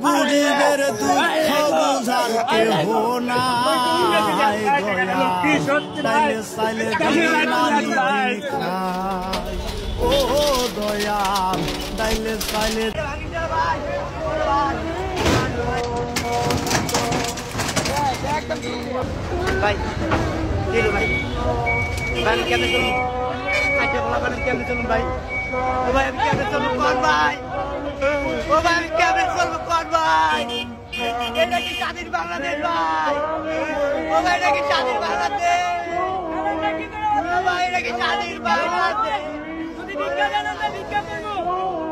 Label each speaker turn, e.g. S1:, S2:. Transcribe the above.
S1: গরিবের দুঃখ বুঝার কেহ নাই ও দয়া দাইলে চাইলে ভাই ভাই ভাই কেমনে চলুন কেমনে চলুন ভাই ও ভাই আমি কেমনে চলুন কোন ভাই ও ভাই আমি কেমনে চলবো কোন ভাই এটা কি স্বাধীন বাংলাদেশ ভাই ও ভাই এটা কি স্বাধীন বাংলাদেশ ও ভাই এটা কি স্বাধীন বাংলাদেশ যদি ভিক্ষা দেন আমরা ভিক্ষা করবো